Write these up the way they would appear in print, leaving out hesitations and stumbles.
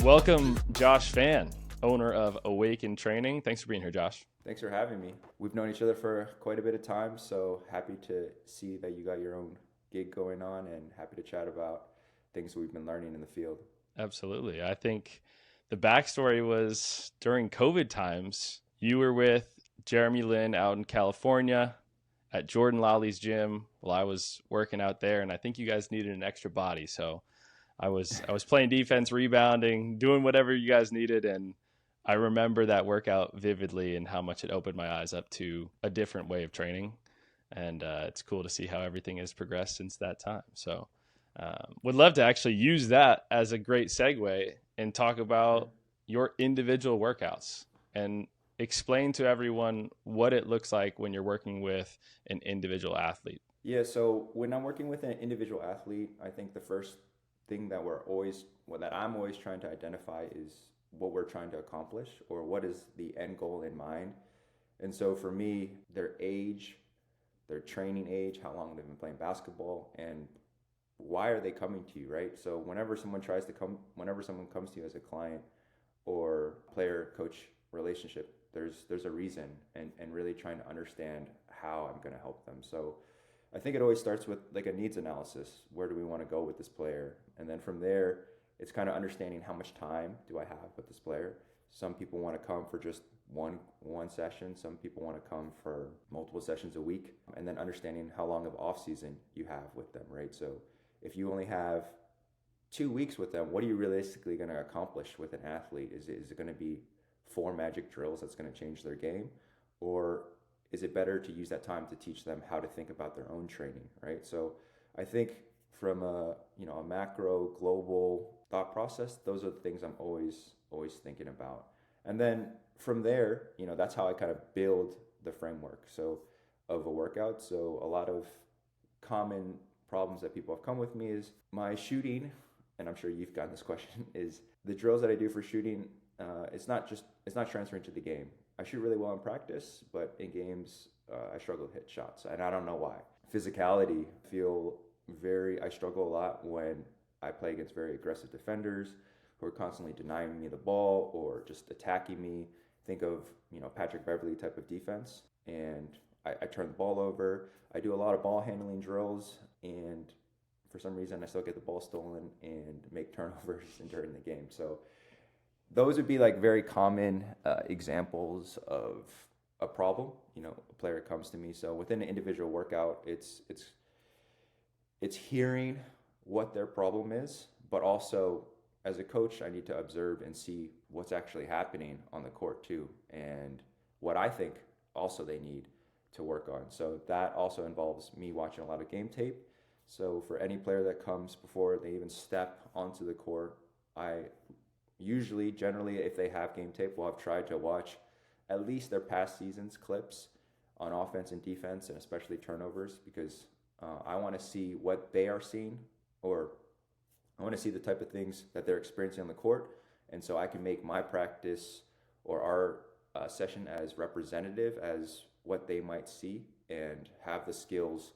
Welcome, Josh Fan, owner of Awaken Training. Thanks for being here, Josh. Thanks for having me. We've known each other for quite a bit of time, so happy to see that you got your own gig going on and happy to chat about things we've been learning in the field. Absolutely. I think the backstory was during COVID times, you were with Jeremy Lin out in California at Jordan Lawley's gym while I was working out there, and I think you guys needed an extra body, so I was playing defense, rebounding, doing whatever you guys needed, and I remember that workout vividly and how much it opened my eyes up to a different way of training, and it's cool to see how everything has progressed since that time. So would love to actually use that as a great segue and talk about your individual workouts and explain to everyone what it looks like when you're working with an individual athlete. Yeah, so when I'm working with an individual athlete, I think the first thing that I'm always trying to identify is what we're trying to accomplish or what is the end goal in mind. And so for me, their age, their training age, how long they've been playing basketball, and why are they coming to you, right? So whenever someone comes to you as a client or player-coach relationship, there's a reason, and really trying to understand how I'm going to help them. So I think it always starts with like a needs analysis. Where do we want to go with this player? And then from there, it's kind of understanding how much time do I have with this player. Some people want to come for just one session. Some people want to come for multiple sessions a week. And then understanding how long of off season you have with them, right? So if you only have 2 weeks with them, what are you realistically going to accomplish with an athlete? Is it going to be 4 magic drills that's going to change their game? Or is it better to use that time to teach them how to think about their own training, right? So I think from a macro global thought process, those are the things I'm always thinking about. And then from there, that's how I kind of build the framework of a workout. So a lot of common problems that people have come with me is my shooting, and I'm sure you've gotten this question, is the drills that I do for shooting, it's not transferring to the game. I shoot really well in practice, but in games, I struggle to hit shots, and I don't know why. Physicality, I struggle a lot when I play against very aggressive defenders who are constantly denying me the ball or just attacking me. Think of, Patrick Beverley type of defense, and I turn the ball over. I do a lot of ball handling drills, and for some reason, I still get the ball stolen and make turnovers during the game. So those would be like very common examples of a problem. A player comes to me. So within an individual workout, it's hearing what their problem is, but also as a coach, I need to observe and see what's actually happening on the court too, and what I think also they need to work on. So that also involves me watching a lot of game tape. So for any player that comes before they even step onto the court, I generally, if they have game tape, will have tried to watch at least their past season's clips on offense and defense, and especially turnovers, because I want to see what they are seeing, or I want to see the type of things that they're experiencing on the court, and so I can make my practice or our session as representative as what they might see and have the skills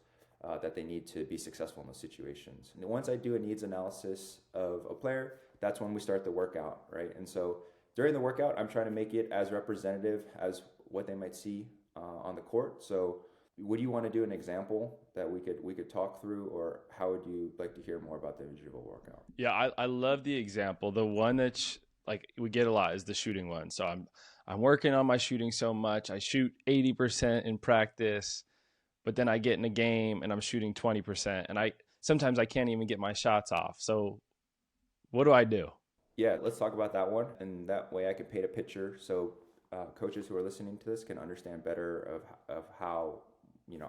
that they need to be successful in those situations. And once I do a needs analysis of a player, that's when we start the workout, right? And so during the workout, I'm trying to make it as representative as what they might see on the court. So would you want to do an example that we could talk through, or how would you like to hear more about the individual workout? Yeah, I love the example. The one that we get a lot is the shooting one. So I'm working on my shooting so much. I shoot 80% in practice, but then I get in a game and I'm shooting 20%, and sometimes I can't even get my shots off. So what do I do? Yeah, let's talk about that one, and that way I can paint a picture so coaches who are listening to this can understand better of how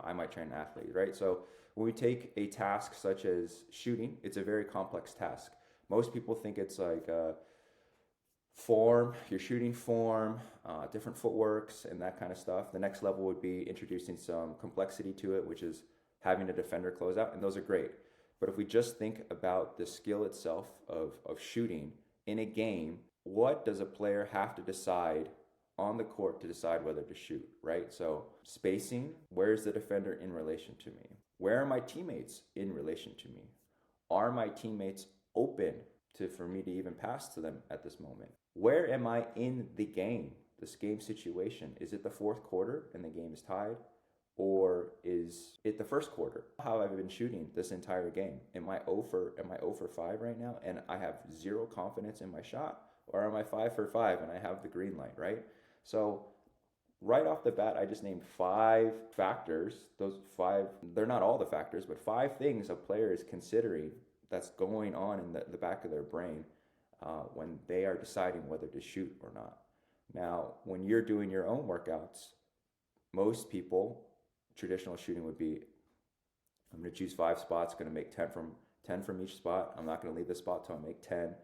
I might train an athlete, right? So when we take a task such as shooting, it's a very complex task. Most people think it's like form, your shooting form, different footworks, and that kind of stuff. The next level would be introducing some complexity to it, which is having a defender close out, and those are great. But if we just think about the skill itself of shooting in a game, what does a player have to decide on the court to decide whether to shoot, right? So spacing, where's the defender in relation to me? Where are my teammates in relation to me? Are my teammates open for me to even pass to them at this moment? Where am I in the game, this game situation? Is it the fourth quarter and the game is tied? Or is it the first quarter? How have I been shooting this entire game? Am I 0 for 5 right now and I have zero confidence in my shot? Or am I 5 for 5 and I have the green light, right? So right off the bat, I just named 5 factors. Those 5, they're not all the factors, but 5 things a player is considering that's going on in the back of their brain when they are deciding whether to shoot or not. Now, when you're doing your own workouts, most people, traditional shooting would be, I'm going to choose 5 spots, going to make 10 from each spot. I'm not going to leave the spot till I make 10.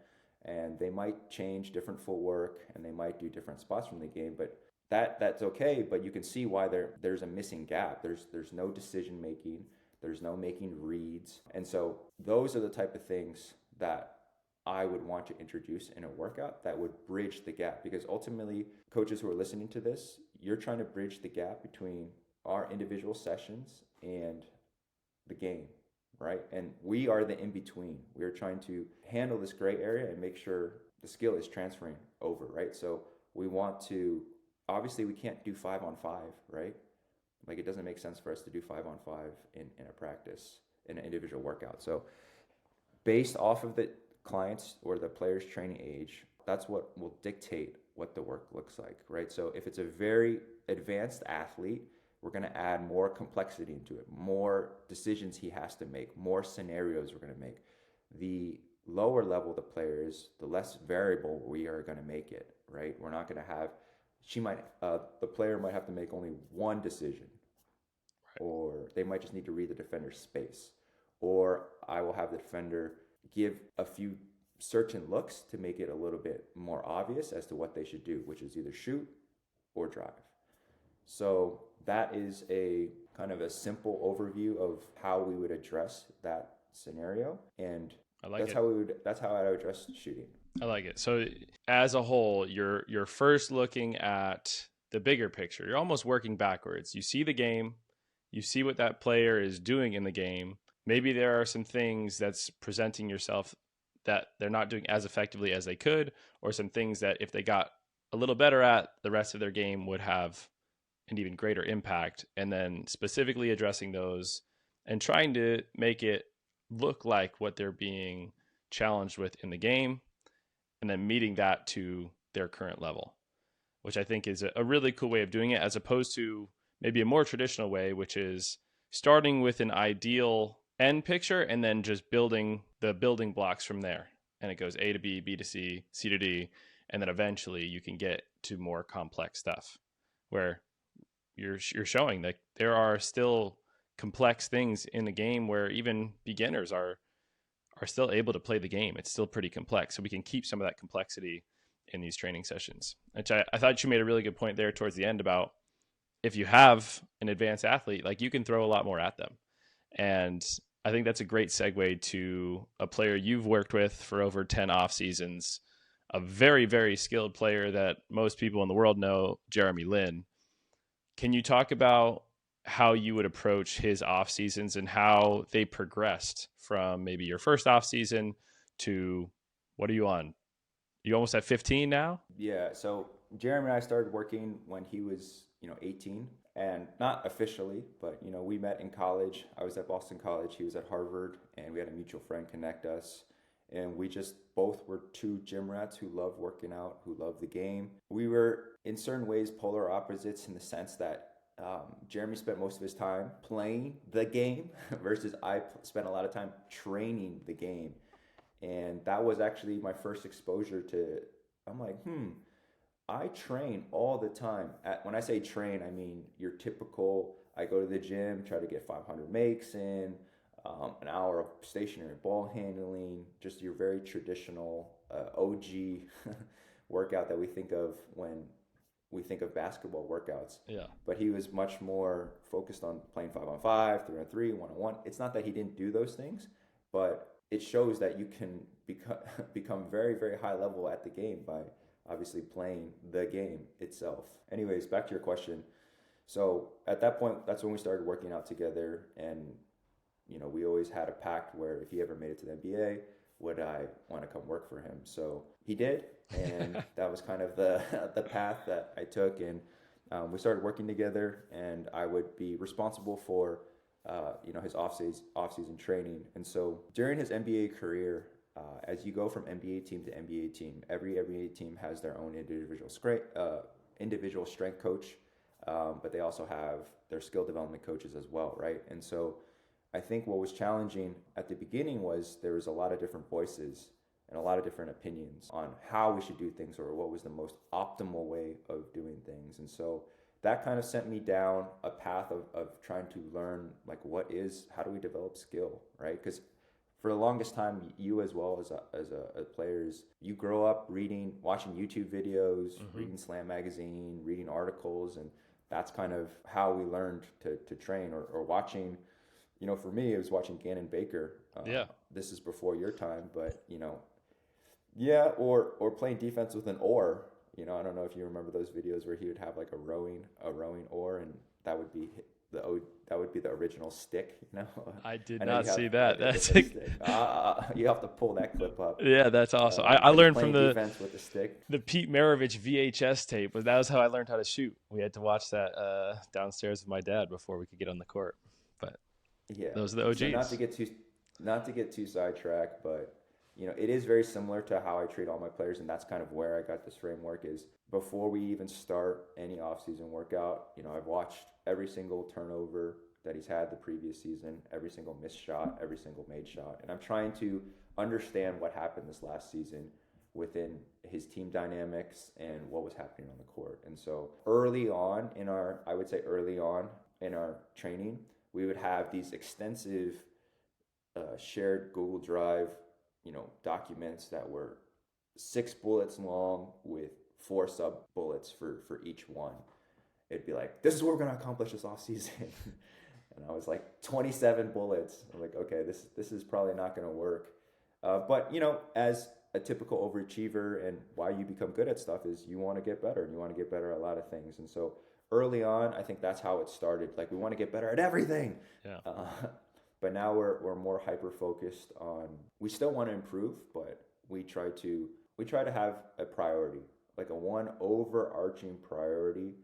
And they might change different footwork and they might do different spots from the game, but that's okay. But you can see why there's a missing gap. There's no decision making. There's no making reads. And so those are the type of things that I would want to introduce in a workout that would bridge the gap, because ultimately coaches who are listening to this, you're trying to bridge the gap between our individual sessions and the game, right? And we are the in-between. We are trying to handle this gray area and make sure the skill is transferring over, right? So we want to, obviously we can't do 5-on-5, right? Like it doesn't make sense for us to do 5-on-5 in a practice, in an individual workout. So based off of the clients or the player's training age, that's what will dictate what the work looks like, right? So if it's a very advanced athlete, we're going to add more complexity into it, more decisions he has to make, more scenarios we're going to make. The lower level the player is, the less variable we are going to make it, right? We're not going to have, the player might have to make only one decision, right? Or they might just need to read the defender's space, or I will have the defender give a few certain looks to make it a little bit more obvious as to what they should do, which is either shoot or drive. So that is a kind of a simple overview of how we would address that scenario, and that's how I would address shooting. I like it. So as a whole, you're first looking at the bigger picture. You're almost working backwards. You see the game, you see what that player is doing in the game. Maybe there are some things that's presenting yourself that they're not doing as effectively as they could, or some things that if they got a little better at, the rest of their game would have an even greater impact. And then specifically addressing those and trying to make it look like what they're being challenged with in the game, and then meeting that to their current level, which I think is a really cool way of doing it, as opposed to maybe a more traditional way, which is starting with an ideal end picture and then just building the building blocks from there. And it goes A to B, B to C, C to D, and then eventually you can get to more complex stuff where you're showing that there are still complex things in the game where even beginners are still able to play the game. It's still pretty complex. So we can keep some of that complexity in these training sessions, which I thought you made a really good point there towards the end about if you have an advanced athlete, like you can throw a lot more at them. And I think that's a great segue to a player you've worked with for over 10 off seasons, a very, very skilled player that most people in the world know, Jeremy Lin. Can you talk about how you would approach his off seasons and how they progressed from maybe your first off season to, what are you on? You almost at 15 now? Yeah. So Jeremy and I started working when he was, 18, and not officially, but, we met in college. I was at Boston College. He was at Harvard, and we had a mutual friend connect us. And we just both were 2 gym rats who loved working out, who loved the game. We were in certain ways polar opposites in the sense that Jeremy spent most of his time playing the game versus I spent a lot of time training the game. And that was actually my first exposure to, I'm like, I train all the time. When I say train, I mean your typical, I go to the gym, try to get 500 makes in, an hour of stationary ball handling, just your very traditional OG workout that we think of when we think of basketball workouts. Yeah. But he was much more focused on playing 5-on-5, 3-on-3, 1-on-1. It's not that he didn't do those things, but it shows that you can become very, very high level at the game by obviously playing the game itself. Anyways, back to your question. So at that point, that's when we started working out together, and we always had a pact where if he ever made it to the NBA, would I want to come work for him? So he did, and that was kind of the the path that I took, and we started working together, and I would be responsible for his off-season training. And so during his NBA career, as you go from NBA team to NBA team, every NBA team has their own individual strength coach, but they also have their skill development coaches as well, right? And so I think what was challenging at the beginning was there was a lot of different voices and a lot of different opinions on how we should do things or what was the most optimal way of doing things. And so that kind of sent me down a path of trying to learn, like, how do we develop skill, right? Because for the longest time, you as well as players, you grow up watching YouTube videos, reading Slam magazine, reading articles, and that's kind of how we learned to train or watching. For me, it was watching Gannon Baker. This is before your time, but yeah, or playing defense with an oar. I don't know if you remember those videos where he would have like a rowing oar, and that would be the original stick. I did not see that. That's you have to pull that clip up. Yeah, that's awesome. I learned from defense with the stick. The Pete Maravich VHS tape. But that was how I learned how to shoot. We had to watch that downstairs with my dad before we could get on the court. But yeah, those are the OGs. So not to get too sidetracked, but it is very similar to how I treat all my players, and that's kind of where I got this framework. Is before we even start any off-season workout, I've watched every single turnover that he's had the previous season, every single missed shot, every single made shot, and I'm trying to understand what happened this last season within his team dynamics and what was happening on the court. And so early on in our training, we would have these extensive shared Google Drive, documents that were 6 bullets long with 4 sub bullets for each one. It'd be like, this is what we're going to accomplish this off season. And I was like, 27 bullets. I'm like, okay, this is probably not going to work. But as a typical overachiever, and why you become good at stuff is you want to get better, and you want to get better at a lot of things. And so early on, I think that's how it started. Like, we want to get better at everything. Yeah. But now we're more hyper focused on. We still want to improve, but we try to have a priority, like a one overarching priority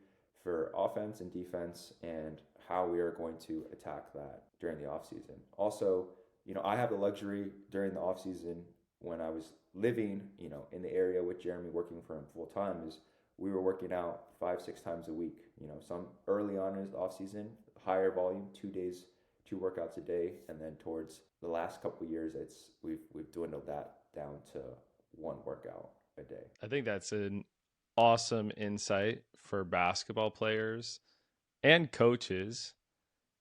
for offense and defense, and how we are going to attack that during the off season. Also, I have the luxury during the off season when I was living, in the area with Jeremy, working for him full time, is we were working out 5-6 times a week. Some early on in his off season, higher volume, 2 workouts a day, and then towards the last couple of years, we've dwindled that down to 1 workout a day. I think that's an awesome insight for basketball players and coaches,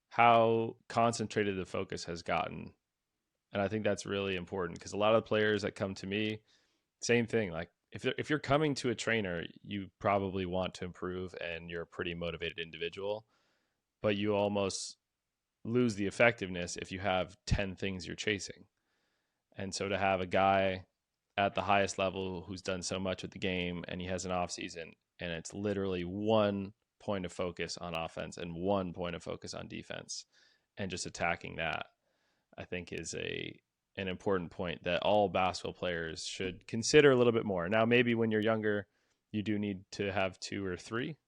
how concentrated the focus has gotten. And I think that's really important, because a lot of players that come to me, same thing. Like, if you're coming to a trainer, you probably want to improve and you're a pretty motivated individual, but you almost lose the effectiveness if you have 10 things you're chasing. And so to have a guy at the highest level who's done so much with the game, and he has an off season, and it's literally 1 point of focus on offense and 1 point of focus on defense, and just attacking that, I think is an important point that all basketball players should consider a little bit more. Now, maybe when you're younger, you do need to have 2 or 3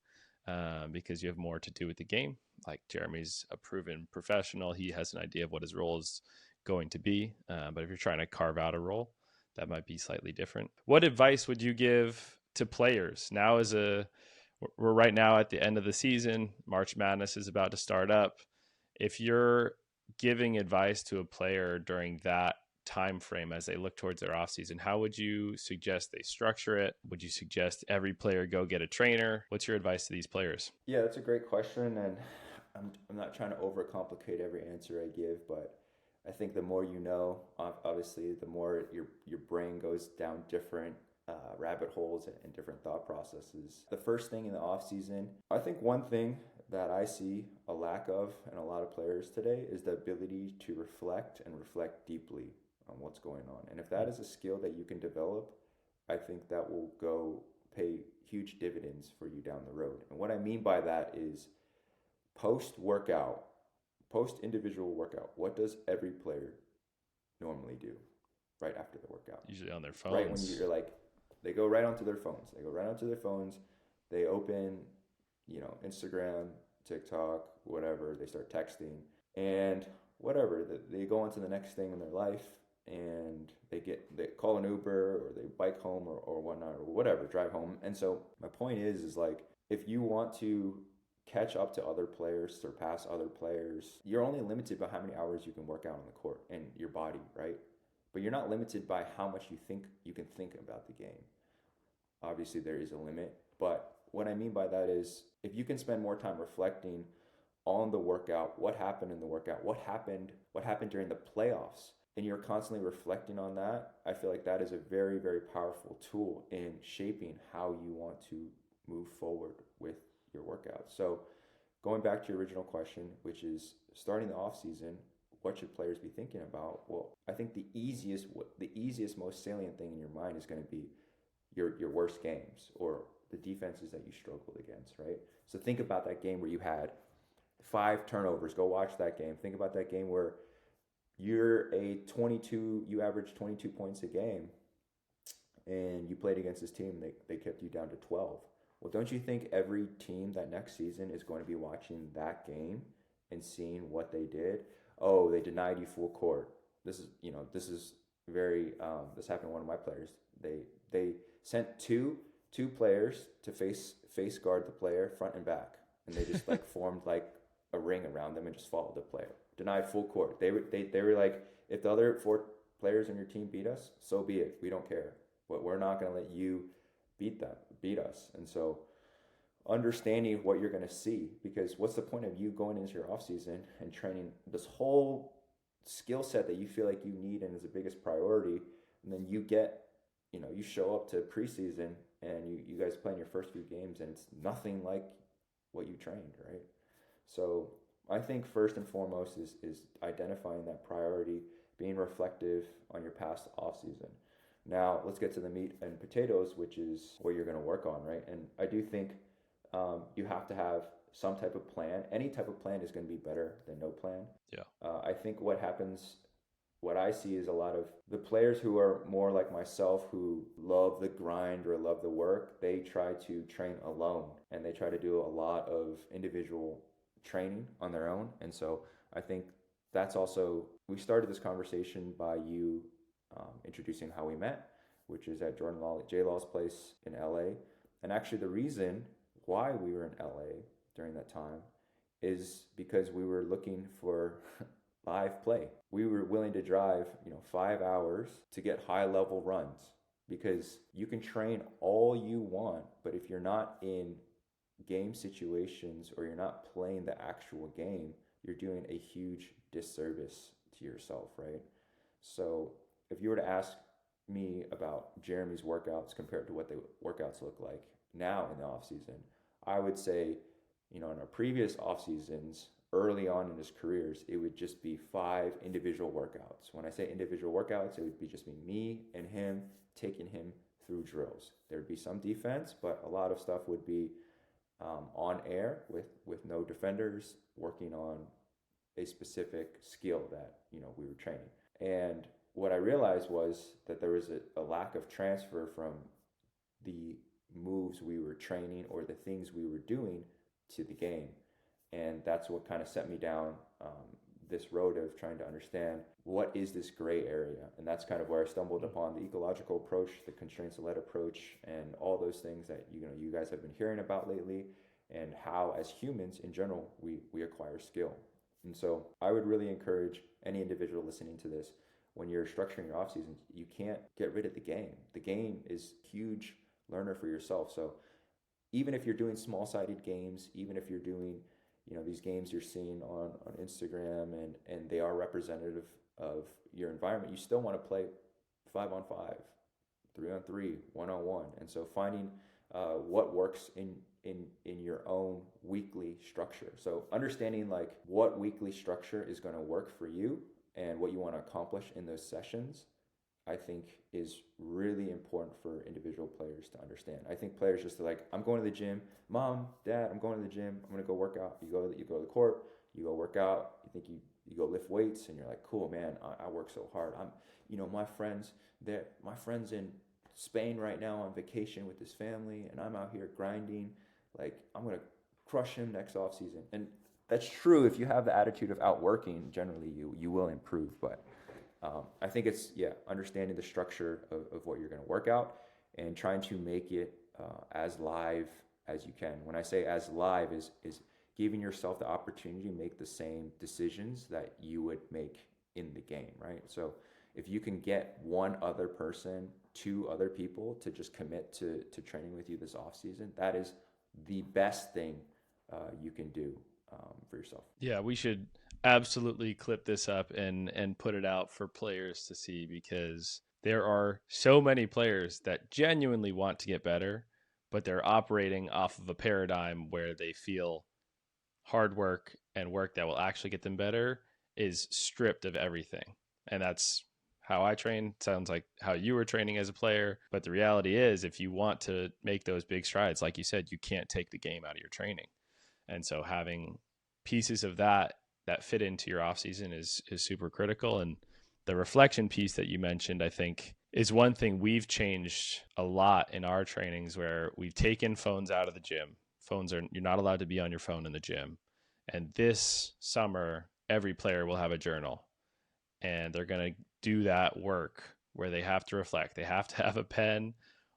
because you have more to do with the game. Like, Jeremy's a proven professional. He has an idea of what his role is going to be. But if you're trying to carve out a role, that might be slightly different. What advice would you give to players? We're right now at the end of the season. March Madness is about to start up. If you're giving advice to a player during that time frame as they look towards their offseason, how would you suggest they structure it? Would you suggest every player go get a trainer? What's your advice to these players? Yeah, that's a great question, and I'm not trying to overcomplicate every answer I give, but I think the more you know, obviously, the more your brain goes down different rabbit holes and different thought processes. The first thing in the off season, I think one thing that I see a lack of in a lot of players today is the ability to reflect deeply on what's going on. And if that is a skill that you can develop, I think that will go pay huge dividends for you down the road. And what I mean by that is post-workout, post-individual workout, what does every player normally do right after the workout? Usually on their phones. Right when you're like, they go right onto their phones. They open, Instagram, TikTok, whatever. They start texting and whatever. They go on to the next thing in their life, and they call an Uber, or they bike home, or whatnot, or whatever, drive home. And so my point is like, if you want to catch up to other players, surpass other players, you're only limited by how many hours you can work out on the court and your body, right? But you're not limited by how much you can think about the game. Obviously there is a limit, but what I mean by that is, if you can spend more time reflecting on the workout, what happened in the workout, what happened during the playoffs, and you're constantly reflecting on that, I feel like that is a very, very powerful tool in shaping how you want to move forward with your workout. So going back to your original question, which is starting the off season, what should players be thinking about? Well, I think the easiest, most salient thing in your mind is going to be your worst games, or the defenses that you struggled against, right? So think about that game where you had 5 turnovers. Go watch that game. Think about that game where you averaged 22 points a game, and you played against this team, they kept you down to 12. Well, don't you think every team that next season is going to be watching that game and seeing what they did? Oh, they denied you full court. This happened to one of my players. They sent two players to face guard the player front and back, and they just like formed like a ring around them and just followed the player. Denied full court. They were like, if the other 4 players on your team beat us, so be it. We don't care, but we're not going to let you beat us. And so understanding what you're going to see, because what's the point of you going into your off season and training this whole skill set that you feel like you need and is the biggest priority, and then you show up to preseason and you guys play in your first few games and it's nothing like what you trained, right? So I think first and foremost is identifying that priority, being reflective on your past off season. Now let's get to the meat and potatoes, which is what you're going to work on, right? And I do think you have to have some type of plan. Any type of plan is going to be better than no plan. Yeah. I think what I see is a lot of the players who are more like myself, who love the grind or love the work, they try to train alone, and they try to do a lot of individual training on their own. And so I think that's also, we started this conversation by you introducing how we met, which is at J Law's place in LA. And actually the reason why we were in LA during that time is because we were looking for live play. We were willing to drive 5 hours to get high level runs, because you can train all you want, but if you're not in game situations or you're not playing the actual game, you're doing a huge disservice to yourself, right? So if you were to ask me about Jeremy's workouts compared to what the workouts look like now in the off season, I would say, in our previous off seasons, early on in his careers, it would just be 5 individual workouts. When I say individual workouts, it would be just me and him taking him through drills. There'd be some defense, but a lot of stuff would be on air with no defenders, working on a specific skill that we were training. And what I realized was that there was a lack of transfer from the moves we were training or the things we were doing to the game. And that's what kind of set me down this road of trying to understand what is this gray area. And that's kind of where I stumbled upon the ecological approach, the constraints-led approach, and all those things that you guys have been hearing about lately, and how as humans in general we acquire skill. And so I would really encourage any individual listening to this, when you're structuring your off season, you can't get rid of the game. The game is a huge learner for yourself. So even if you're doing small-sided games, even if you're doing these games you're seeing on Instagram and they are representative of your environment, you still want to play 5-on-5, 3-on-3, 1-on-1. And so finding what works in your own weekly structure. So understanding like what weekly structure is going to work for you and what you want to accomplish in those sessions, I think is really important for individual players to understand. I think players just are like, I'm going to the gym, mom, dad, I'm going to the gym, I'm gonna go work out. You go to the court, you go work out, you think you go lift weights, and you're like, cool, man, I work so hard. My friends in Spain right now on vacation with his family, and I'm out here grinding. Like, I'm gonna crush him next off season. And that's true. If you have the attitude of outworking, generally you will improve. But I think it's understanding the structure of what you're going to work out and trying to make it as live as you can. When I say as live is giving yourself the opportunity to make the same decisions that you would make in the game, right? So if you can get one other person, two other people to just commit to training with you this off season, that is the best thing you can do for yourself. Yeah, we should absolutely clip this up and put it out for players to see, because there are so many players that genuinely want to get better, but they're operating off of a paradigm where they feel hard work and work that will actually get them better is stripped of everything. And that's how I train. Sounds like how you were training as a player. But the reality is, if you want to make those big strides, like you said, you can't take the game out of your training. And so having pieces of that fit into your off season is super critical. And the reflection piece that you mentioned, I think, is one thing we've changed a lot in our trainings, where we've taken phones out of the gym. You're not allowed to be on your phone in the gym. And this summer, every player will have a journal, and they're going to do that work where they have to reflect. They have to have a pen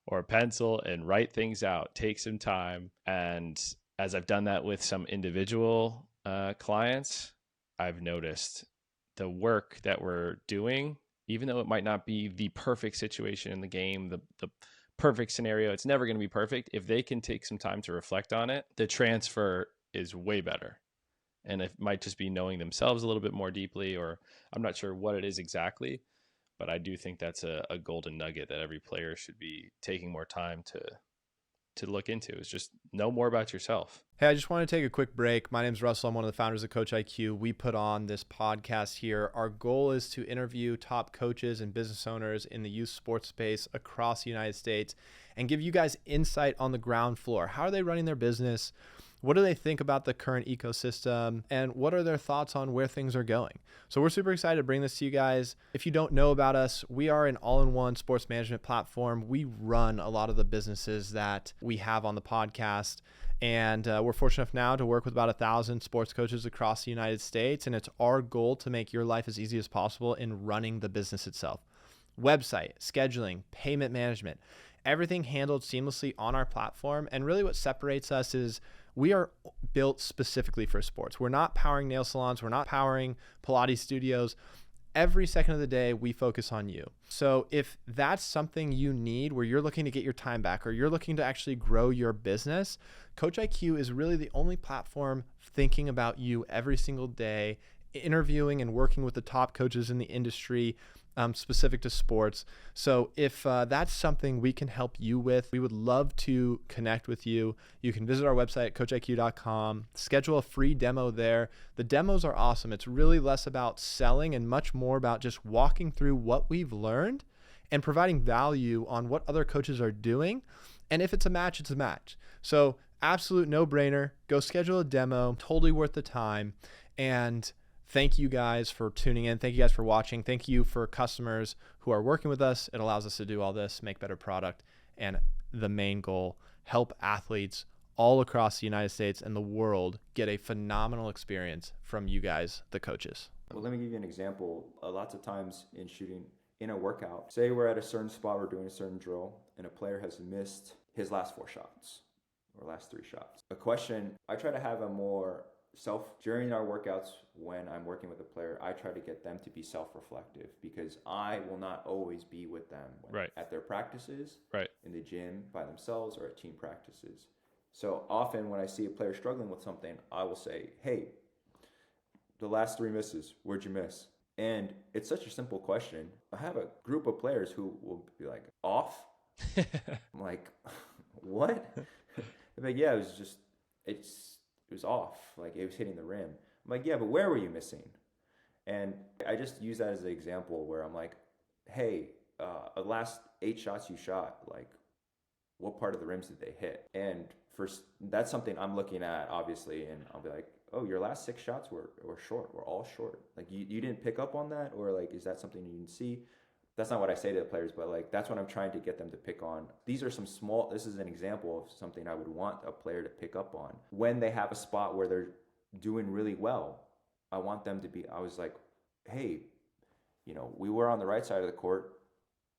or a pencil and write things out, take some time. And as I've done that with some individual clients, I've noticed the work that we're doing, even though it might not be the perfect situation in the game, the perfect scenario, it's never going to be perfect. If they can take some time to reflect on it, the transfer is way better. And it might just be knowing themselves a little bit more deeply, or I'm not sure what it is exactly, but I do think that's a golden nugget that every player should be taking more time to look into, is just know more about yourself. Hey, I just want to take a quick break. My name is Russell. I'm one of the founders of CoachIQ. We put on this podcast here. Our goal is to interview top coaches and business owners in the youth sports space across the United States and give you guys insight on the ground floor. How are they running their business? What do they think about the current ecosystem? And what are their thoughts on where things are going? So we're super excited to bring this to you guys. If you don't know about us, we are an all-in-one sports management platform. We run a lot of the businesses that we have on the podcast. And we're fortunate enough now to work with about 1,000 sports coaches across the United States. And it's our goal to make your life as easy as possible in running the business itself. Website, scheduling, payment management, everything handled seamlessly on our platform. And really what separates us is we are built specifically for sports. We're not powering nail salons. We're not powering Pilates studios. Every second of the day, we focus on you. So if that's something you need, where you're looking to get your time back or you're looking to actually grow your business, CoachIQ is really the only platform thinking about you every single day, interviewing and working with the top coaches in the industry, specific to sports. So if that's something we can help you with, we would love to connect with you. You can visit our website at coachiq.com, schedule a free demo there. The demos are awesome. It's really less about selling and much more about just walking through what we've learned and providing value on what other coaches are doing. And if it's a match, it's a match. So absolute no-brainer. Go schedule a demo, totally worth the time. And thank you guys for tuning in. Thank you guys for watching. Thank you for customers who are working with us. It allows us to do all this, make better product, and the main goal, help athletes all across the United States and the world get a phenomenal experience from you guys, the coaches. Well, let me give you an example. Lots of times in shooting in a workout, say we're at a certain spot, we're doing a certain drill, and a player has missed his last 4 shots or last 3 shots. A question, I try to have a more during our workouts, when I'm working with a player, I try to get them to be self-reflective, because I will not always be with them at their practices, in the gym by themselves, or at team practices. So often when I see a player struggling with something, I will say, hey, the last 3 misses, where'd you miss? And it's such a simple question. I have a group of players who will be like, off? I'm like, what? They're like, yeah, it was off. Like, it was hitting the rim. I'm like, yeah, but where were you missing? And I just use that as an example where I'm like, hey, the last 8 shots you shot, like what part of the rims did they hit? And that's something I'm looking at, obviously, and I'll be like, oh, your last 6 shots were short. We're all short. Like you didn't pick up on that, or like, is that something you didn't see? That's not what I say to the players, but like that's what I'm trying to get them to pick on. This is an example of something I would want a player to pick up on. When they have a spot where they're doing really well, I was like, hey, we were on the right side of the court.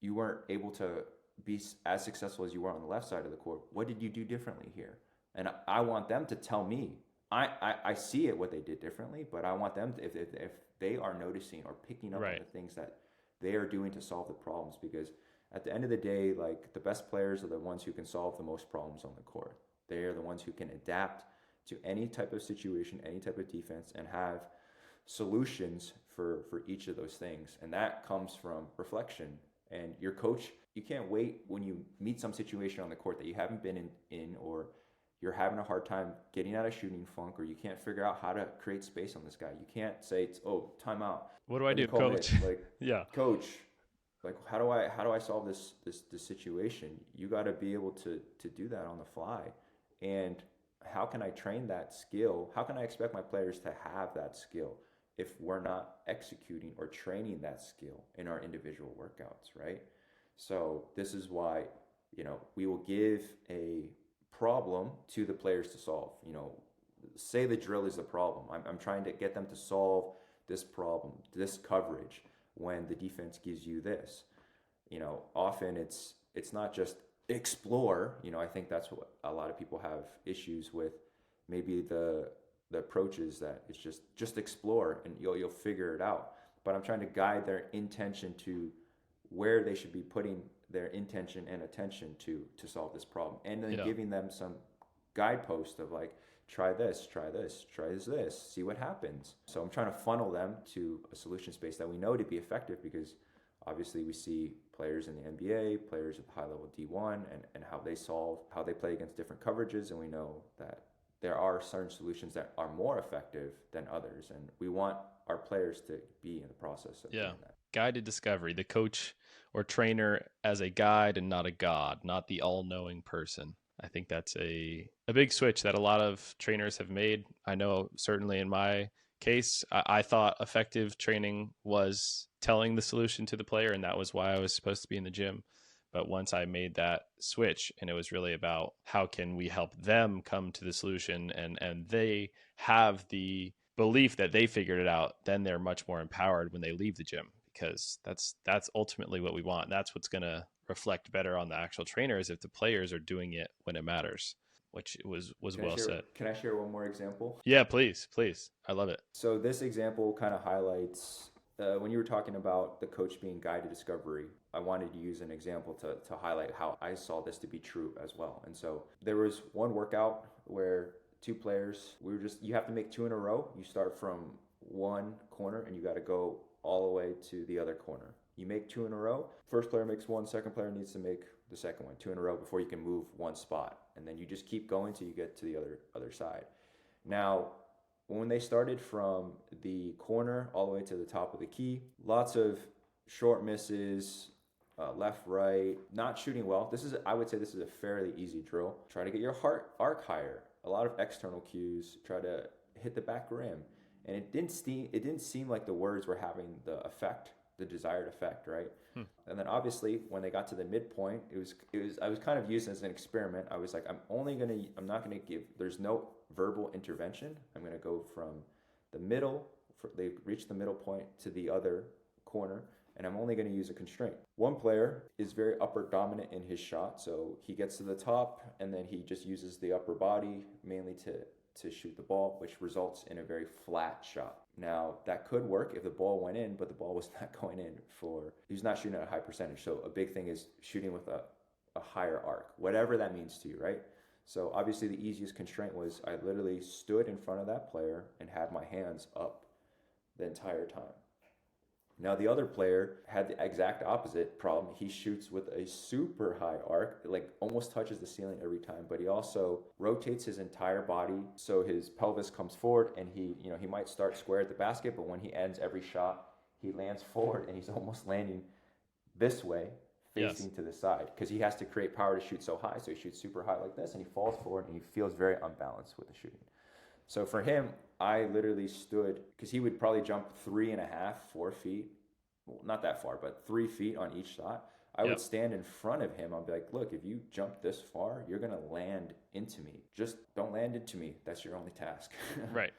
You weren't able to be as successful as you were on the left side of the court. What did you do differently here? And I want them to tell me. I see what they did differently, but I want them to, if they are noticing or picking up on the things that they are doing to solve the problems, because at the end of the day, like the best players are the ones who can solve the most problems on the court. They are the ones who can adapt to any type of situation, any type of defense, and have solutions for each of those things. And that comes from reflection. And your coach, you can't wait when you meet some situation on the court that you haven't been in, or you're having a hard time getting out of shooting funk, or you can't figure out how to create space on this guy. You can't say, oh, timeout. What do I do, coach? Like, yeah, coach, like how do I solve this situation? You got to be able to do that on the fly. And how can I train that skill? How can I expect my players to have that skill if we're not executing or training that skill in our individual workouts, right? So this is why, we will give a problem to the players to solve. Say the drill is the problem. I'm trying to get them to solve this problem, this coverage, when the defense gives you this. Often it's not just explore. I think that's what a lot of people have issues with. Maybe the approach is that it's just explore and you'll figure it out. But I'm trying to guide their intention to where they should be putting their intention and attention to solve this problem, and then giving them some guidepost of like, try this, see what happens. So I'm trying to funnel them to a solution space that we know to be effective, because obviously we see players in the NBA, players at the high level D1, and how they play against different coverages, and we know that there are certain solutions that are more effective than others, and we want our players to be in the process of doing that. Guided discovery, the coach or trainer as a guide and not a god, not the all-knowing person. I think that's a big switch that a lot of trainers have made. I know certainly in my case, I thought effective training was telling the solution to the player, and that was why I was supposed to be in the gym. But once I made that switch, and it was really about how can we help them come to the solution, and they have the belief that they figured it out, then they're much more empowered when they leave the gym, because that's ultimately what we want. That's what's going to reflect better on the actual trainers if the players are doing it when it matters, which was well said. Can I share one more example? Yeah, please. I love it. So this example kind of highlights when you were talking about the coach being guided discovery. I wanted to use an example to highlight how I saw this to be true as well. And so there was one workout where 2 players, you have to make 2 in a row. You start from one corner and you got to go all the way to the other corner. You make 2 in a row. First player makes 1, second player needs to make the second one, 2 in a row before you can move one spot. And then you just keep going till you get to the other side. Now, when they started from the corner all the way to the top of the key, lots of short misses, left, right, not shooting well. I would say this is a fairly easy drill. Try to get your arc higher. A lot of external cues. Try to hit the back rim. And it didn't seem like the words were having the desired effect, right? And then obviously when they got to the midpoint, I was kind of used as an experiment. I was like, I'm not gonna give, there's no verbal intervention. I'm gonna go from the middle, they reach the middle point to the other corner, and I'm only gonna use a constraint. One player is very upper dominant in his shot, so he gets to the top and then he just uses the upper body mainly to shoot the ball, which results in a very flat shot. Now, that could work if the ball went in, but the ball was not going in he's not shooting at a high percentage. So a big thing is shooting with a higher arc, whatever that means to you, right? So obviously the easiest constraint was I literally stood in front of that player and had my hands up the entire time. Now, the other player had the exact opposite problem. He shoots with a super high arc, like almost touches the ceiling every time, but he also rotates his entire body so his pelvis comes forward, and he might start square at the basket, but when he ends every shot, he lands forward and he's almost landing this way, Yes. facing to the side, because he has to create power to shoot so high. So he shoots super high like this, and he falls forward, and he feels very unbalanced with the shooting. So for him, I literally stood, because he would probably jump 3.5, 4 feet, well, not that far, but 3 feet on each shot. I would stand in front of him. I'll be like, look, if you jump this far, you're going to land into me. Just don't land into me. That's your only task. Right.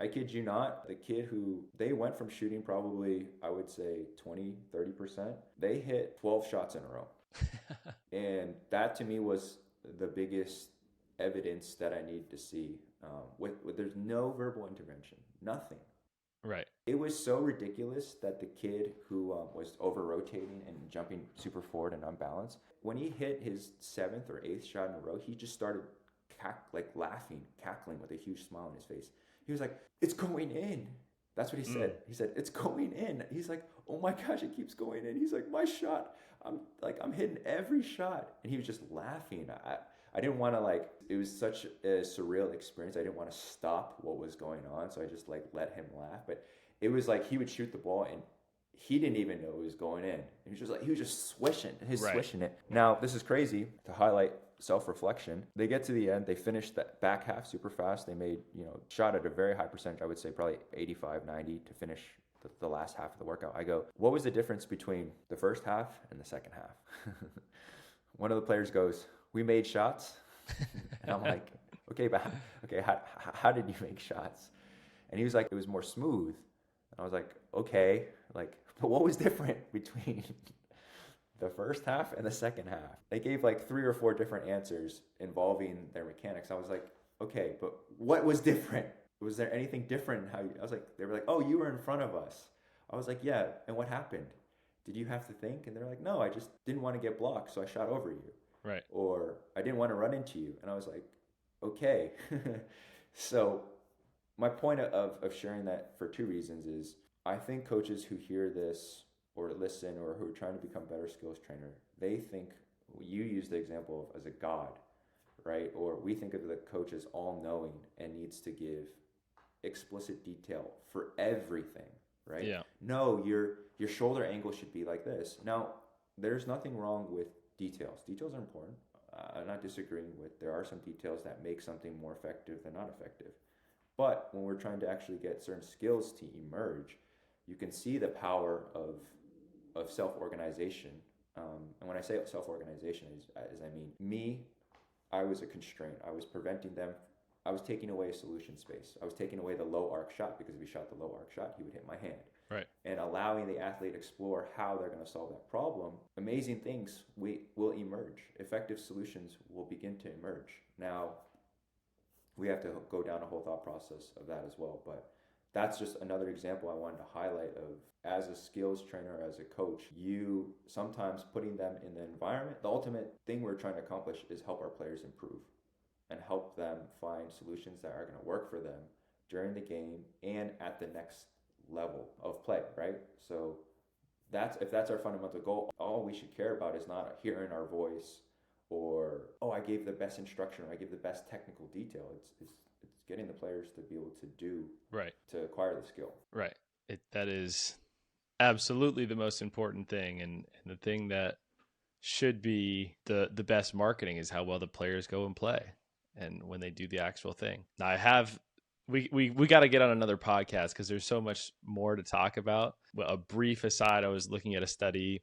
I kid you not, the kid who, they went from shooting probably, I would say 20, 30%. They hit 12 shots in a row. And that to me was the biggest evidence that I need to see. There's no verbal intervention, nothing. Right. It was so ridiculous that the kid who was over rotating and jumping super forward and unbalanced, when he hit his 7th or 8th shot in a row, he just started laughing, cackling with a huge smile on his face. He was like, "It's going in." That's what he said. He said, "It's going in." He's like, "Oh my gosh, it keeps going in." He's like, "My shot, I'm hitting every shot." And he was just laughing. I didn't want to it was such a surreal experience. I didn't want to stop what was going on. So I just let him laugh. But it was like he would shoot the ball and he didn't even know it was going in. He was just swishing. Swishing it. Now, this is crazy to highlight self-reflection. They get to the end, they finished that back half super fast. They made, shot at a very high percentage. I would say probably 85, 90 to finish the last half of the workout. I go, what was the difference between the first half and the second half? One of the players goes, "We made shots." And I'm like, how did you make shots? And he was like, "It was more smooth." And I was like, okay, but what was different between the first half and the second half? They gave 3 or 4 different answers involving their mechanics. I was like, okay, but what was different? Was there anything different? They were like, "Oh, you were in front of us." I was like, "Yeah, and what happened? Did you have to think?" And they're like, "No, I just didn't want to get blocked, so I shot over you." Right. Or, "I didn't want to run into you." And I was like, okay. So my point of sharing that for 2 reasons is, I think coaches who hear this or listen or who are trying to become better skills trainer, they think, you use the example of as a god, right? Or we think of the coach as all-knowing and needs to give explicit detail for everything, right? Yeah. No, your shoulder angle should be like this. Now, there's nothing wrong with details. Details are important. I'm not disagreeing with, there are some details that make something more effective than not effective. But when we're trying to actually get certain skills to emerge, you can see the power of self-organization. And when I say self-organization, I mean, I was a constraint. I was preventing them. I was taking away a solution space. I was taking away the low arc shot, because if he shot the low arc shot, he would hit my hand. Right. And allowing the athlete to explore how they're going to solve that problem, amazing things will emerge. Effective solutions will begin to emerge. Now, we have to go down a whole thought process of that as well. But that's just another example I wanted to highlight of, as a skills trainer, as a coach, you sometimes putting them in the environment. The ultimate thing we're trying to accomplish is help our players improve and help them find solutions that are going to work for them during the game and at the next level of play, right? So if that's our fundamental goal, all we should care about is not hearing our voice or, "Oh, I gave the best instruction, or I gave the best technical detail." It's getting the players to be able to do, Right. to acquire the skill. Right. That is absolutely the most important thing, and the thing that should be the best marketing is how well the players go and play, and when they do the actual thing. Now, we got to get on another podcast because there's so much more to talk about. Well, a brief aside, I was looking at a study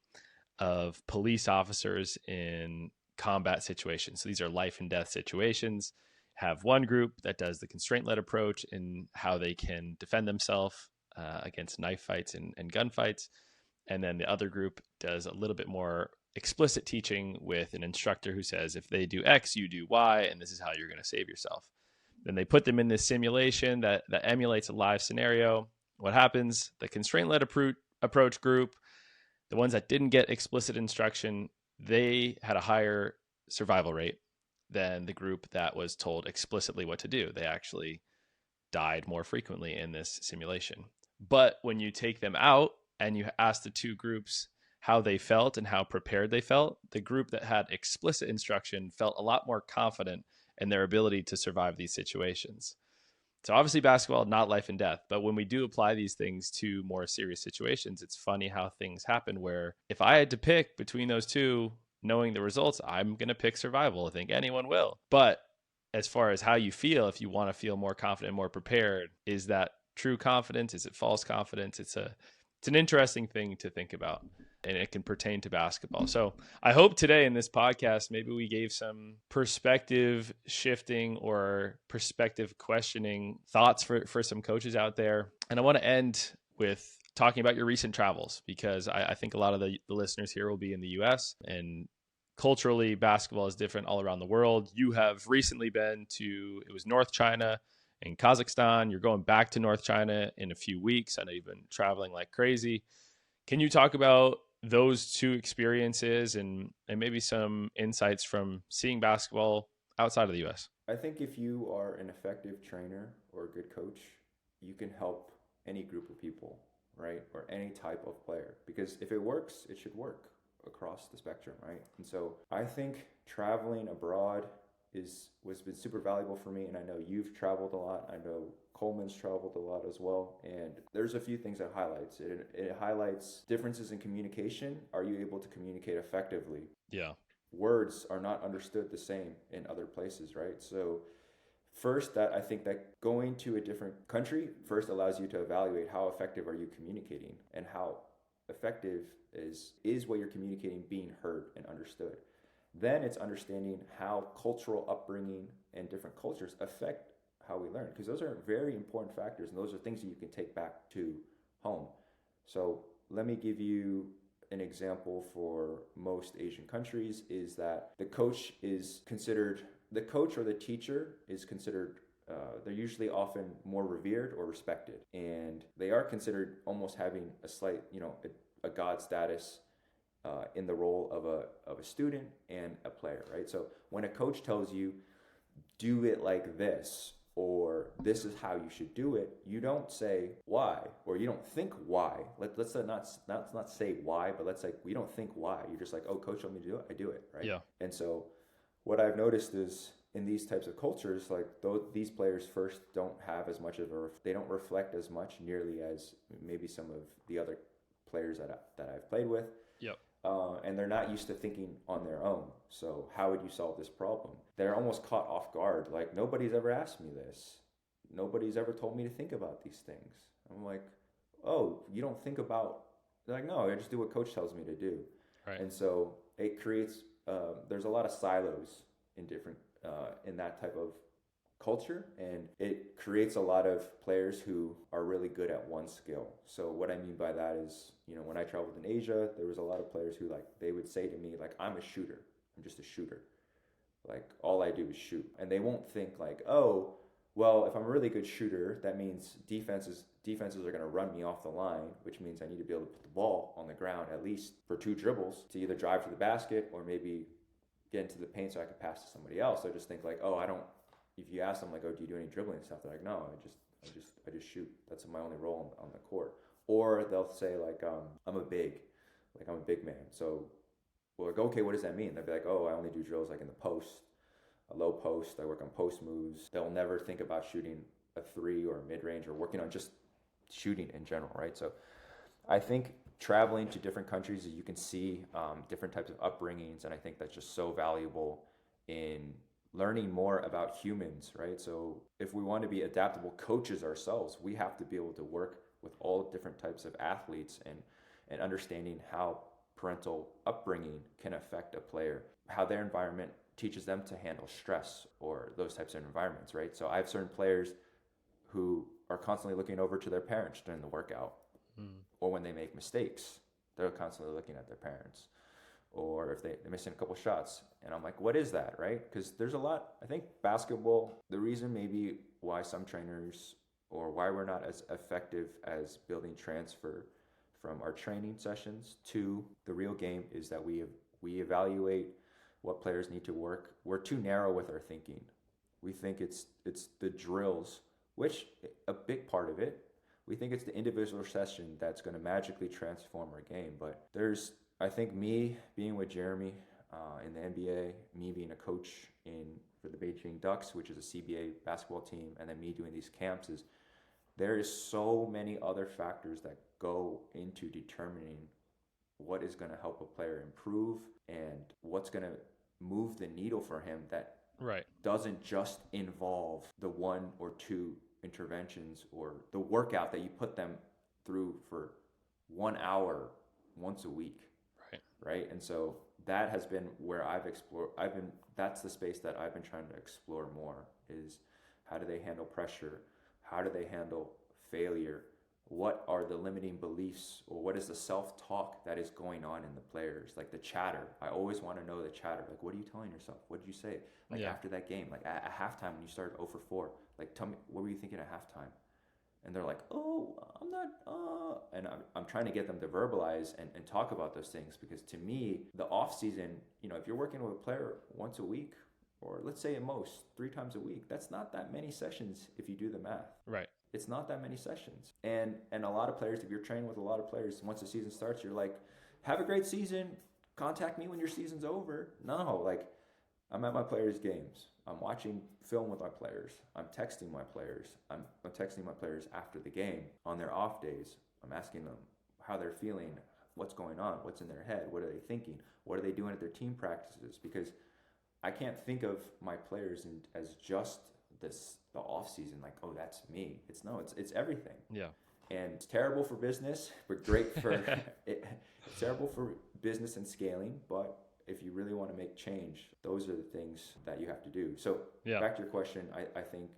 of police officers in combat situations. So these are life and death situations. Have one group that does the constraint-led approach in how they can defend themselves against knife fights and gunfights. And then the other group does a little bit more explicit teaching with an instructor who says, if they do X, you do Y, and this is how you're going to save yourself. Then they put them in this simulation that emulates a live scenario. What happens? The constraint-led approach group, the ones that didn't get explicit instruction, they had a higher survival rate than the group that was told explicitly what to do. They actually died more frequently in this simulation. But when you take them out and you ask the 2 groups how they felt and how prepared they felt, the group that had explicit instruction felt a lot more confident in their ability to survive these situations. So obviously basketball, not life and death. But when we do apply these things to more serious situations, it's funny how things happen where if I had to pick between those two, knowing the results, I'm going to pick survival. I think anyone will. But as far as how you feel, if you want to feel more confident, more prepared, is that true confidence? Is it false confidence? It's an interesting thing to think about, and it can pertain to basketball. So I hope today in this podcast, maybe we gave some perspective shifting or perspective questioning thoughts for some coaches out there. And I want to end with talking about your recent travels, because I think a lot of the listeners here will be in the US, and culturally basketball is different all around the world. You have recently been to, it was North China in Kazakhstan. You're going back to North China in a few weeks. I know you've been traveling like crazy. Can you talk about those two experiences and maybe some insights from seeing basketball outside of the US? I think if you are an effective trainer or a good coach, you can help any group of people, right? Or any type of player. Because if it works, it should work across the spectrum, right? And so I think traveling abroad was been super valuable for me, and I know you've traveled a lot. I know Coleman's traveled a lot as well, and there's a few things it highlights. It highlights differences in communication. Are you able to communicate effectively? Yeah. Words are not understood the same in other places, right? So first, that I think that going to a different country first allows you to evaluate how effective are you communicating, and how effective is what you're communicating being heard and understood. Then it's understanding how cultural upbringing and different cultures affect how we learn, because those are very important factors, and those are things that you can take back to home. So let me give you an example. For most Asian countries is that the coach or the teacher is considered, they're usually often more revered or respected, and they are considered almost having a slight, a god status in the role of a student and a player, right? So when a coach tells you, do it like this, or this is how you should do it, you don't say why, or you don't think why. Let's not say why, but let's say we don't think why. You're just like, oh, coach told me to do it, I do it, right? Yeah. And so what I've noticed is in these types of cultures, like these players first don't have as much they don't reflect as much nearly as maybe some of the other players that I've played with. Yep. And they're not used to thinking on their own. So how would you solve this problem? They're almost caught off guard. Like, nobody's ever asked me this. Nobody's ever told me to think about these things. I'm like, oh, you don't think about... They're like, no, I just do what coach tells me to do. Right. And so it creates... there's a lot of silos in that type of culture, and it creates a lot of players who are really good at one skill. So what I mean by that is, when I traveled in Asia, there was a lot of players who, like, they would say to me, like, I'm a shooter. I'm just a shooter. Like, all I do is shoot. And they won't think like, oh, well, if I'm a really good shooter, that means defenses are going to run me off the line, which means I need to be able to put the ball on the ground at least for 2 dribbles to either drive to the basket or maybe get into the paint so I could pass to somebody else. I just think like, oh, if you ask them like, oh, do you do any dribbling and stuff? They're like, no, I just shoot. That's my only role on the court. Or they'll say like, I'm a big man. So we're like, okay, what does that mean? They'll be like, oh, I only do drills like in the post, a low post. I work on post moves. They'll never think about shooting a 3 or a mid-range or working on just shooting in general, right? So I think traveling to different countries, you can see different types of upbringings, and I think that's just so valuable in learning more about humans, right? So if we want to be adaptable coaches ourselves, we have to be able to work with all different types of athletes and understanding how parental upbringing can affect a player, how their environment teaches them to handle stress or those types of environments, right? So I have certain players who are constantly looking over to their parents during the workout, or when they make mistakes, they're constantly looking at their parents, or if they're missing a couple shots. And I'm like, what is that, right? Because there's a lot. I think basketball, the reason maybe why some trainers or why we're not as effective as building transfer from our training sessions to the real game is that we evaluate what players need to work. We're too narrow with our thinking. We think it's the drills, which a big part of it. We think it's the individual session that's going to magically transform our game. But I think me being with Jeremy in the NBA, me being a coach in for the Beijing Ducks, which is a CBA basketball team, and then me doing these camps, is there is so many other factors that go into determining what is going to help a player improve and what's going to move the needle for him that doesn't just involve the one or two interventions or the workout that you put them through for 1 hour once a week. Right. And so that has been where that's the space that I've been trying to explore more, is how do they handle pressure? How do they handle failure? What are the limiting beliefs, or what is the self-talk that is going on in the players? Like the chatter. I always want to know the chatter. Like, what are you telling yourself? What did you say? Like after that game, like at halftime when you started 0 for 4, like tell me, what were you thinking at halftime? And they're like, oh, I'm not, and I'm trying to get them to verbalize and talk about those things, because to me, the off season, if you're working with a player once a week, or let's say at most 3 times a week, that's not that many sessions if you do the math. Right. It's not that many sessions. And a lot of players, if you're training with a lot of players, once the season starts, you're like, have a great season. Contact me when your season's over. No, like I'm at my players' games. I'm watching film with my players. I'm texting my players. I'm texting my players after the game on their off days. I'm asking them how they're feeling, what's going on, what's in their head, what are they thinking, what are they doing at their team practices? Because I can't think of my players as just the off season, like, oh, that's me. It's everything. Yeah. And it's terrible for business, but great for it's terrible for business and scaling. But if you really want to make change, those are the things that you have to do. So back to your question, I think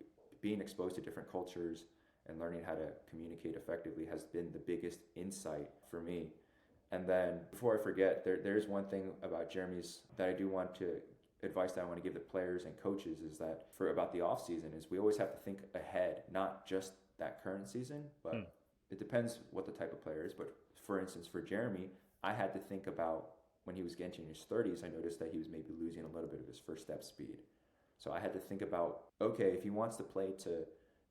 being exposed to different cultures and learning how to communicate effectively has been the biggest insight for me. And then before I forget, there's one thing about Jeremy's that I do want to advice that I want to give the players and coaches, is that about the off season, is we always have to think ahead, not just that current season, but it depends what the type of player is. But for instance, for Jeremy, I had to think about when he was getting in his 30s, I noticed that he was maybe losing a little bit of his first step speed. So I had to think about, okay, if he wants to play to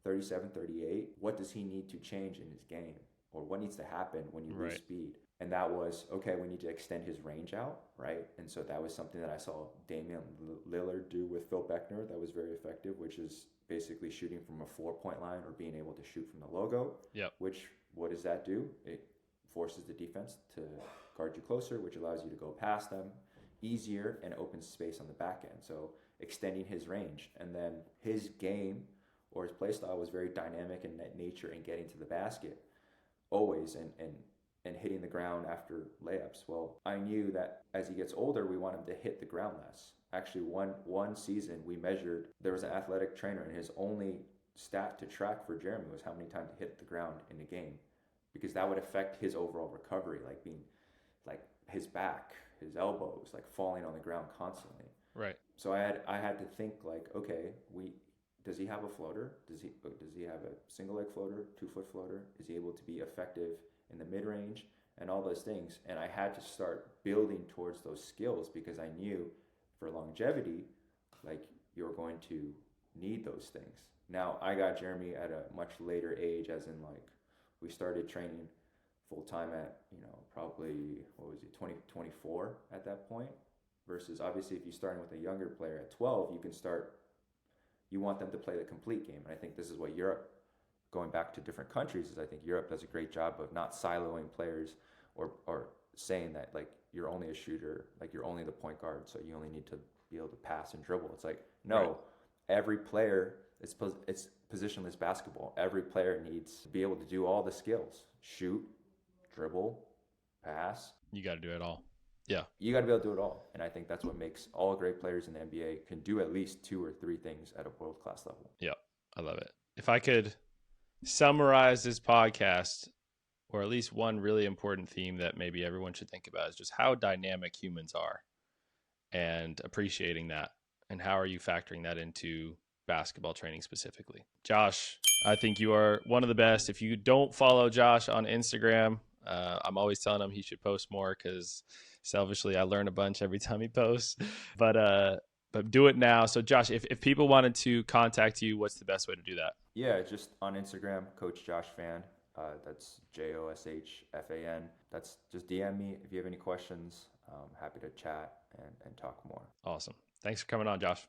37, 38, what does he need to change in his game? Or what needs to happen when you lose speed? And that was, okay, we need to extend his range out, right? And so that was something that I saw Damian Lillard do with Phil Beckner that was very effective, which is basically shooting from a 4-point line or being able to shoot from the logo. Yep. Which, what does that do? It forces the defense to guard you closer, which allows you to go past them easier and opens space on the back end. So extending his range. And then his game or his play style was very dynamic in nature and getting to the basket always and hitting the ground after layups. Well, I knew that as he gets older, we want him to hit the ground less. Actually, one season we measured, there was an athletic trainer, and his only stat to track for Jeremy was how many times he hit the ground in a game, because that would affect his overall recovery, like being like his back, his elbows, like falling on the ground constantly. Right. So I had to think like, okay, does he have a floater? Does he have a single leg floater, 2-foot floater? Is he able to be effective in the mid range and all those things? And I had to start building towards those skills, because I knew for longevity, like you're going to need those things. Now I got Jeremy at a much later age, as in like we started training full time at, probably, 24 at that point, versus obviously if you're starting with a younger player at 12, you want them to play the complete game. And I think this is what Europe, going back to different countries, is I think Europe does a great job of not siloing players or saying that like you're only a shooter, like you're only the point guard, so you only need to be able to pass and dribble. It's like, no, every player, it's positionless basketball. Every player needs to be able to do all the skills: shoot, dribble, pass. You got to do it all. Yeah. You got to be able to do it all. And I think that's what makes all great players in the NBA can do at least 2 or 3 things at a world-class level. Yeah, I love it. If I could summarize this podcast, or at least one really important theme that maybe everyone should think about, is just how dynamic humans are and appreciating that. And how are you factoring that into basketball training specifically? Josh, I think you are one of the best. If you don't follow Josh on Instagram, I'm always telling him he should post more, because selfishly I learn a bunch every time he posts. But do it now. So Josh, if people wanted to contact you, what's the best way to do that? Yeah, just on Instagram, Coach Josh Fan. That's JOSHFAN. That's just DM me if you have any questions. Happy to chat and talk more. Awesome. Thanks for coming on, Josh.